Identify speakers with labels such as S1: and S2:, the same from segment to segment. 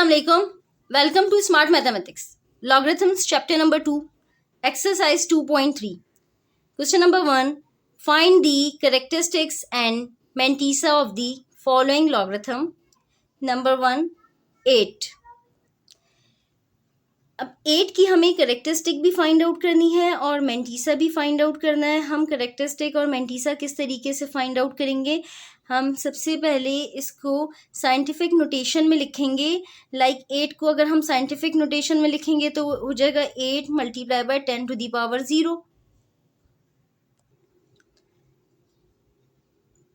S1: Assalamualaikum. Welcome to Smart Mathematics. Logarithms chapter number 2. Exercise 2.3. Question number 1. Find the characteristics and mantissa of the following logarithm. Number 1. 8. अब 8 की हमें characteristic भी find out करनी है और mantissa भी find out करना है. हम करेक्टरिस्टिक और मेंटीसा किस तरीके से फाइंड आउट करेंगे? हम सबसे पहले इसको साइंटिफिक नोटेशन में लिखेंगे. लाइक 8 को अगर हम साइंटिफिक नोटेशन में लिखेंगे तो हो जाएगा 8 multiply by 10 to the power 0.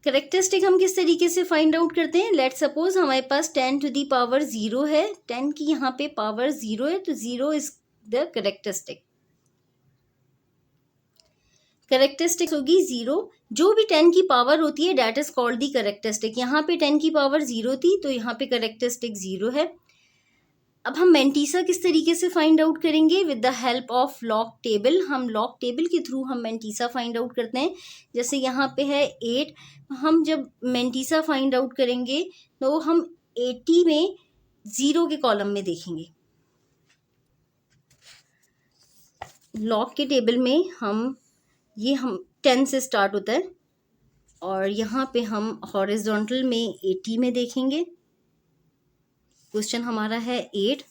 S1: Characteristic हम किस तरीके से फाइंड आउट करते हैं? लेट्स सपोज हमारे पास 10 टू दी पावर 0 है. 10 की यहाँ पे पावर 0 है तो 0 इज द करेक्टरिस्टिक. करेक्टरिस्टिक होगी 0. जो भी 10 की पावर होती है that is called the characteristic. यहाँ पे 10 की पावर 0 थी तो यहाँ पे करेक्टरिस्टिक 0 है. अब हम मेंटीसा किस तरीके से फाइंड आउट करेंगे? With the help of log table. हम लॉग टेबल के थ्रू हम मेंटीसा फाइंड आउट करते हैं. जैसे यहाँ पे है 8. हम जब मेंटीसा फाइंड आउट करेंगे तो हम 80 में 0 के कॉलम में देखेंगे. लॉग के टेबल में हम 10 से स्टार्ट होता है और यहाँ पे हम हॉरिजॉन्टल में 80 में देखेंगे. क्वेश्चन हमारा है 8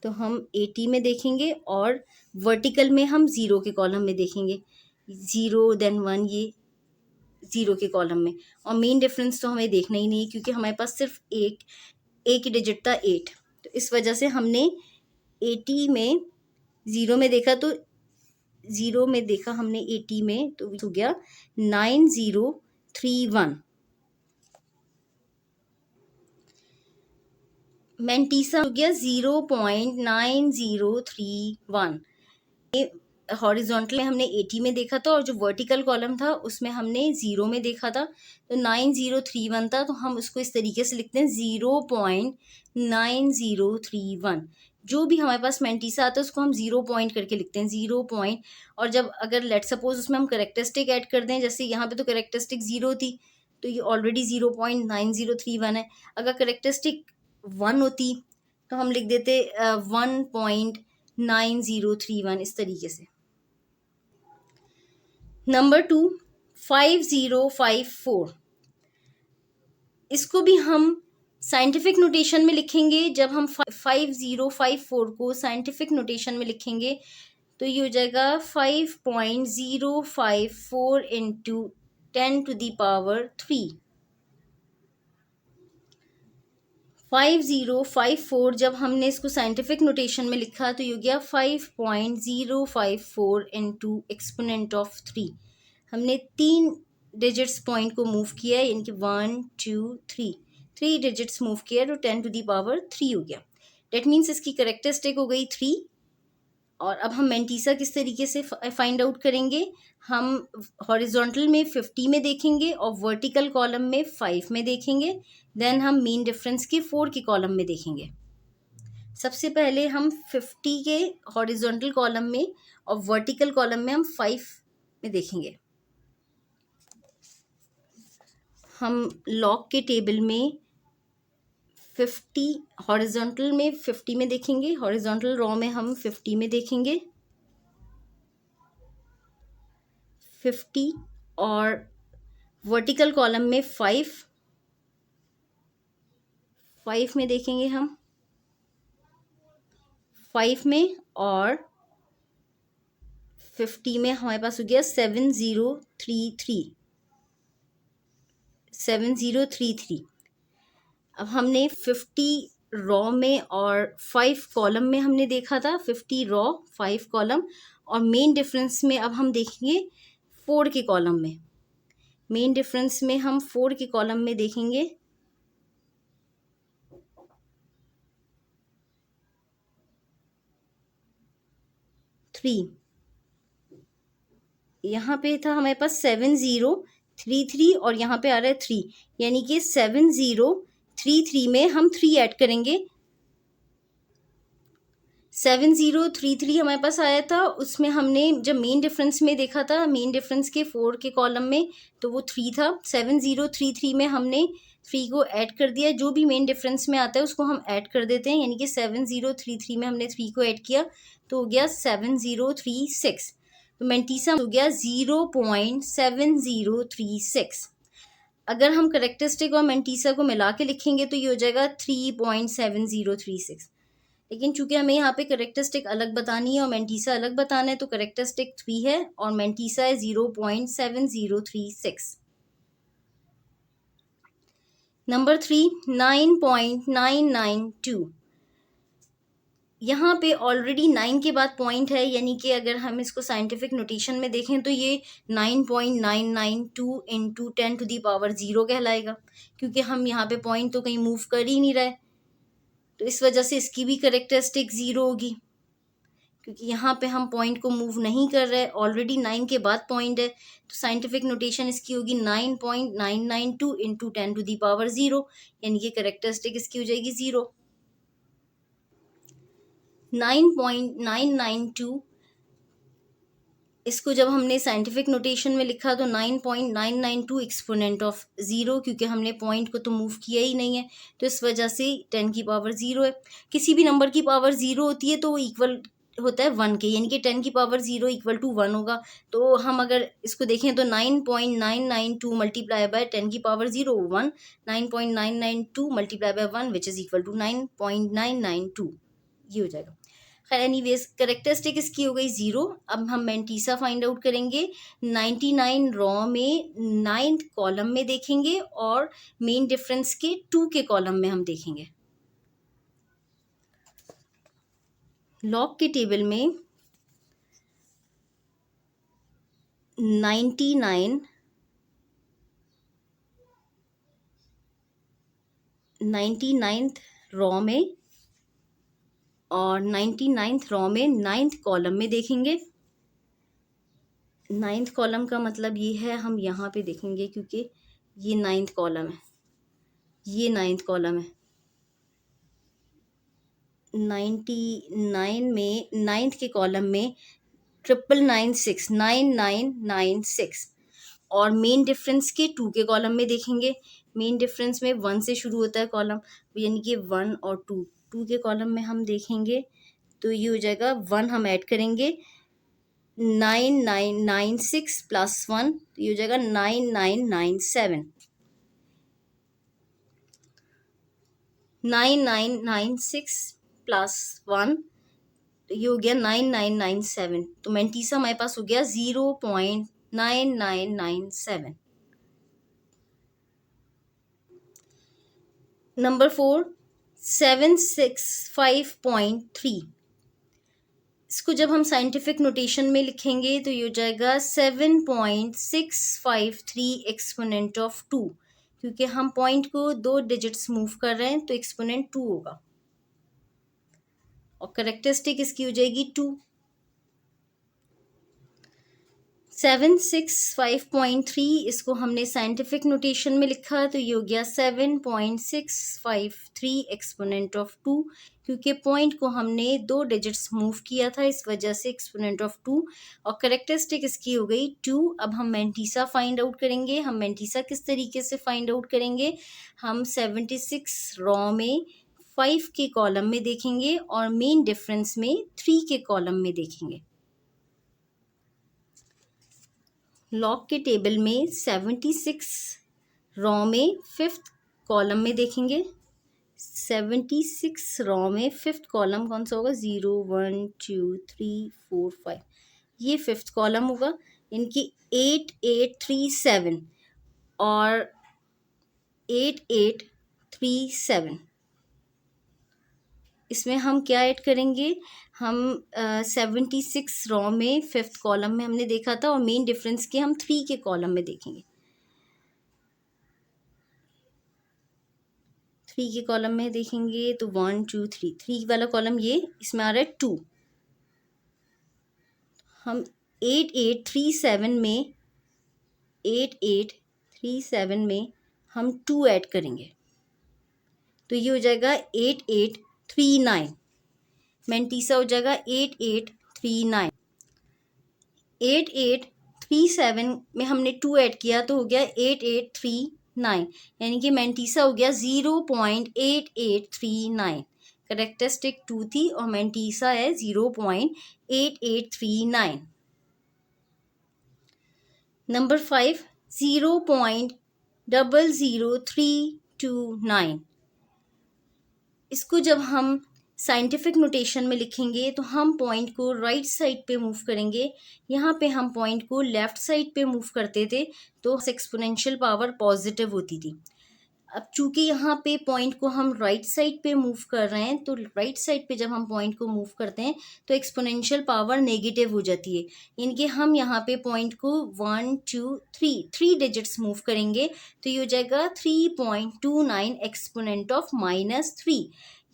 S1: तो हम 80 में देखेंगे और वर्टिकल में हम 0 के कॉलम में देखेंगे. 0 देन 1 ये 0 के कॉलम में. और मेन डिफरेंस तो हमें देखना ही नहीं क्योंकि हमारे पास सिर्फ एक ही डिजिट था 8. तो इस वजह से हमने 80 में 0 में देखा तो 0 में देखा हमने 80 में तो हो गया 9031. मेंटीसा हो गया 0.9031. हॉरिजॉन्टल में हमने 80 में देखा था और जो वर्टिकल कॉलम था उसमें हमने 0 में देखा था तो 9031 था. तो हम उसको इस तरीके से लिखते हैं 0.9031. जो भी हमारे पास मेंटीसा आता है उसको हम 0 पॉइंट करके लिखते हैं 0 पॉइंट. और जब अगर लेट सपोज उसमें हम करेक्टरिस्टिक ऐड कर दें, जैसे यहाँ पे तो करेक्टरिस्टिक 0 थी तो ये ऑलरेडी 0.9031 है. अगर करेक्टरिस्टिक 1 होती तो हम लिख देते 1.9031 इस तरीके से. नंबर 2 5054. इसको भी हम साइंटिफिक नोटेशन में लिखेंगे. जब हम 5054 को साइंटिफिक नोटेशन में लिखेंगे तो ये हो जाएगा 5.054 इंटू 10 टू दी पावर 3. 5054 जब हमने इसको साइंटिफिक नोटेशन में लिखा तो ये हो गया 5.054 इंटू एक्सपोनेंट ऑफ 3. हमने 3 डिजिट्स पॉइंट को मूव किया है यानी कि 1 2 3 डिजिट्स मूव किया तो 10 टू दी पावर 3 हो गया. डेट मीन्स इसकी करेक्टरिस्टिक हो गई 3. और अब हम मेंटीसा किस तरीके से फाइंड आउट करेंगे? हम हॉरिजॉन्टल में 50 में देखेंगे और वर्टिकल कॉलम में 5 में देखेंगे. देन हम मीन डिफरेंस के 4 के कॉलम में देखेंगे. सबसे पहले हम 50 के हॉरिजॉन्टल कॉलम में और वर्टिकल कॉलम में हम 5 में देखेंगे. हम लॉग के टेबल में 50 हॉरिजॉन्टल में 50 में देखेंगे. हॉरिजॉन्टल रो में हम 50 में देखेंगे 50 और वर्टिकल कॉलम में 5 में देखेंगे हम 5 में और 50 में हमारे पास हो गया 7033. अब हमने 50 रॉ में और 5 कॉलम में हमने देखा था. 50 रॉ 5 कॉलम और मेन डिफरेंस में अब हम देखेंगे 4 के कॉलम में. मेन डिफरेंस में हम 4 के कॉलम में देखेंगे 3. यहाँ पे था हमारे पास 7033 और यहाँ पे आ रहा है 3 यानी कि 7033 में हम 3 ऐड करेंगे. 7033 हमारे पास आया था, उसमें हमने जब मेन डिफरेंस में देखा था, मेन डिफरेंस के 4 के कॉलम में, तो वो 3 था. 7033 में हमने 3 को ऐड कर दिया, जो भी मेन डिफरेंस में आता है उसको हम ऐड कर देते हैं, यानी कि 7033 में हमने 3 को ऐड किया तो हो गया 7036। तो मेंटीसा हो गया 0.7036। अगर हम करेक्टरिस्टिक और मेंटीसा को मिला के लिखेंगे तो ये हो जाएगा 3.7036। लेकिन चूंकि हमें यहाँ पे करेक्टरिस्टिक अलग बतानी है और मेंटीसा अलग बताना है, तो करेक्टरिस्टिक 3 है और मेंटीसा है 0.7036। नंबर 3, 9.992। यहाँ पे ऑलरेडी 9 के बाद पॉइंट है, यानी कि अगर हम इसको साइंटिफिक नोटेशन में देखें तो ये 9.992 इंटू 10⁻0 कहलाएगा, क्योंकि हम यहाँ पे पॉइंट तो कहीं मूव कर ही नहीं रहे, तो इस वजह से इसकी भी करेक्टरिस्टिक 0 होगी, क्योंकि यहाँ पे हम पॉइंट को मूव नहीं कर रहे, ऑलरेडी 9 के बाद पॉइंट है, तो साइंटिफिक नोटेशन इसकी होगी 9.992 इंटू 10⁻0, यानी कि करेक्टरिस्टिक इसकी हो जाएगी 0। 9.992 इसको जब हमने साइंटिफिक नोटेशन में लिखा तो 9.992 एक्सपोनेंट ऑफ 0, क्योंकि हमने पॉइंट को तो मूव किया ही नहीं है, तो इस वजह से 10⁻0 है। किसी भी नंबर की पावर 0 होती है तो वो इक्वल होता है 1 के, यानी कि 10⁻0 इक्वल टू 1 होगा। तो हम अगर इसको देखें तो 9.992 multiply by 10⁻0 1, 9.992 multiply by 1 which is equal to 9.992, ये हो जाएगा। खैर एनीवेज करेक्टरिस्टिक इसकी हो गई 0। अब हम मेंटीसा फाइंड आउट करेंगे। 99 रॉ में 9th कॉलम में देखेंगे और मेन डिफरेंस के 2 के कॉलम में हम देखेंगे। लॉग के टेबल में 99th रॉ में और 99th रॉ में 9th कॉलम में देखेंगे। 9th कॉलम का मतलब ये है, हम यहाँ पे देखेंगे क्योंकि ये 9th कॉलम है, ये 9th कॉलम है। 99 में 9th के कॉलम में 9996 और मेन डिफरेंस के 2 के कॉलम में देखेंगे। मेन डिफरेंस में 1 से शुरू होता है कॉलम, यानी कि 1 और 2 के कॉलम में हम देखेंगे तो ये हो जाएगा 1 हम ऐड करेंगे 9996 प्लस 1, तो ये हो जाएगा 9997। 9996 प्लस 1 तो ये हो गया 9997। तो मेंटीसा हमारे पास हो गया 0.9997। नंबर 4, 765.3। इसको जब हम साइंटिफिक नोटेशन में लिखेंगे तो ये हो जाएगा 7.653 एक्सपोनेंट ऑफ 2, क्योंकि हम पॉइंट को 2 डिजिट्स मूव कर रहे हैं तो एक्सपोनेंट 2 होगा और करेक्टरिस्टिक इसकी हो जाएगी 2। 765.3 इसको हमने साइंटिफिक नोटेशन में लिखा तो ये हो गया 7.653 एक्सपोनेंट ऑफ 2, क्योंकि पॉइंट को हमने 2 डिजिट्स मूव किया था, इस वजह से एक्सपोनेंट ऑफ 2 और करेक्टरिस्टिक इसकी हो गई 2। अब हम मेंटीसा फाइंड आउट करेंगे। हम मेंटीसा किस तरीके से फाइंड आउट करेंगे, हम 76 रॉ में 5 के कॉलम में देखेंगे और मेन डिफरेंस में 3 के कॉलम में देखेंगे। लॉग के टेबल में 76 रॉ में 5th कॉलम में देखेंगे। 76 रॉ में 5th कॉलम कौन सा होगा, 0 1 2 3 4 5, ये 5th कॉलम होगा। इनकी 8837 और 8837 इसमें हम क्या ऐड करेंगे, हम 76 रॉ में 5th कॉलम में हमने देखा था और मेन डिफरेंस के हम 3 के कॉलम में देखेंगे। 3 के कॉलम में देखेंगे तो 1 2 3 वाला कॉलम ये इसमें आ रहा है 2। हम 8837 में हम 2 ऐड करेंगे तो ये हो जाएगा 8839। मेंटीसा हो जाएगा 8839। 8837 में हमने 2 ऐड किया तो हो गया 8839। 9, यानी कि मैंटीसा हो गया 0.8839। करेक्टरिस्टिक 2 थी और मैंटीसा है 0.8839। नंबर 5 0.00329। इसको जब हम साइंटिफिक नोटेशन में लिखेंगे तो हम पॉइंट को राइट साइड पे मूव करेंगे। यहाँ पे हम पॉइंट को लेफ्ट साइड पे मूव करते थे तो एक्सपोनेंशियल पावर पॉजिटिव होती थी। अब चूंकि यहाँ पे पॉइंट को हम राइट साइड पे मूव कर रहे हैं तो राइट साइड पे जब हम पॉइंट को मूव करते हैं तो एक्सपोनेंशियल पावर नेगेटिव हो जाती है। यानी कि हम यहाँ पे पॉइंट को 1 2 3 डिजिट्स मूव करेंगे तो ये हो जाएगा 3.29 एक्सपोनेंट ऑफ -3।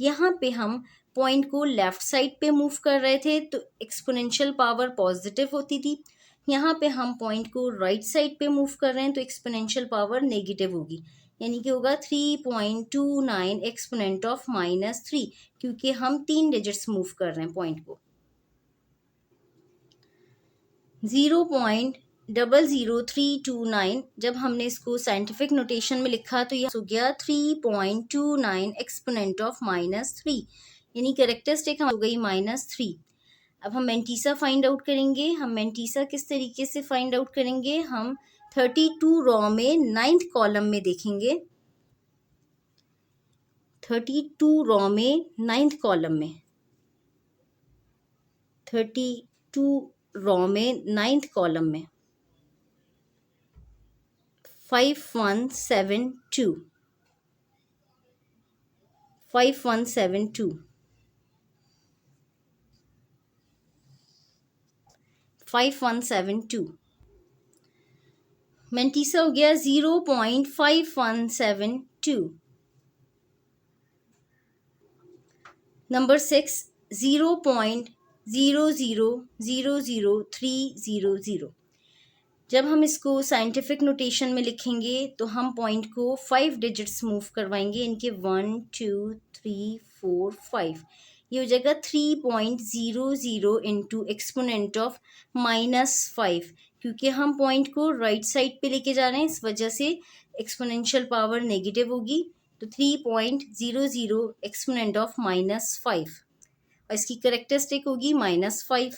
S1: यहाँ पे हम पॉइंट को लेफ्ट साइड पे मूव कर रहे थे तो एक्सपोनेंशियल पावर पॉजिटिव होती थी। यहाँ पे हम पॉइंट को राइट साइड पे मूव कर रहे हैं तो एक्सपोनेंशियल पावर नेगेटिव होगी, यानी कि होगा 3.29 एक्सपोनेंट ऑफ -3, क्योंकि हम 3 डिजिट्स मूव कर रहे हैं पॉइंट को। 0.00329 जब हमने इसको साइंटिफिक नोटेशन में लिखा तो यह हो गया 3.29 एक्सपोनेंट ऑफ -3, यानी कैरेक्टरिस्टिक हो गई -3। अब हम मैंटीसा फाइंड आउट करेंगे। हम मैंटीसा किस तरीके से फाइंड आउट करेंगे, हम 32 रॉ में 9th कॉलम में देखेंगे। 32 रॉ में 9th कॉलम में 32 रॉ में 9th कॉलम में 5172 5172 5172 मैंटीसा हो गया 0.5172। नंबर 6 0.0000300। जब हम इसको साइंटिफिक नोटेशन में लिखेंगे तो हम पॉइंट को 5 डिजिट्स मूव करवाएंगे, इनके 1 2 3 4 5। ये हो जाएगा 3.00 इंटू एक्सपोनेंट ऑफ -5, क्योंकि हम पॉइंट को राइट साइड पे लेके जा रहे हैं, इस वजह से एक्सपोनेंशियल पावर नेगेटिव होगी। तो 3.00 एक्सपोनेंट ऑफ -5 और इसकी करेक्टरिस्टिक होगी -5।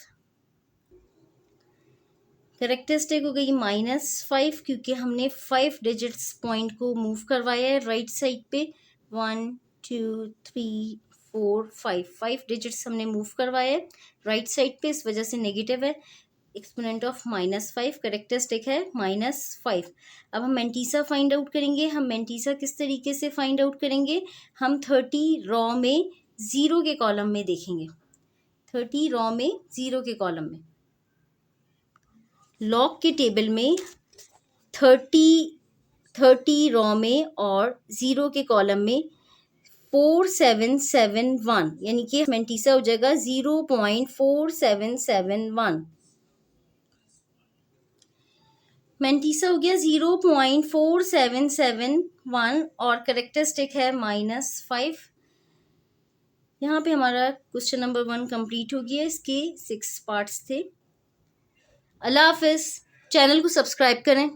S1: करेक्टरिस्टिक हो गई -5, क्योंकि हमने 5 डिजिट्स पॉइंट को मूव करवाया है राइट साइड पे। 1 2 3 4 5 डिजिट्स हमने मूव करवाया है राइट साइड पे, इस वजह से नेगेटिव है। एक्सपोनेंट ऑफ -5, करेक्टरिस्टिक है -5। अब हम मैंटीसा फाइंड आउट करेंगे। हम मैंटीसा किस तरीके से फाइंड आउट करेंगे, हम 30 रॉ में 0 के कॉलम में देखेंगे। 30 रॉ में 0 के कॉलम में लॉग के टेबल में 30 रॉ में और 0 के कॉलम में 4771, यानी कि मैंटीसा हो जाएगा 0.4771। मैंटीसा हो गया 0.4771 और करेक्टरिस्टिक है -5। यहाँ पे हमारा क्वेश्चन नंबर 1 कंप्लीट हो गया। इसके 6 पार्ट्स थे। अल्लाह हाफिज़। चैनल को सब्सक्राइब करें।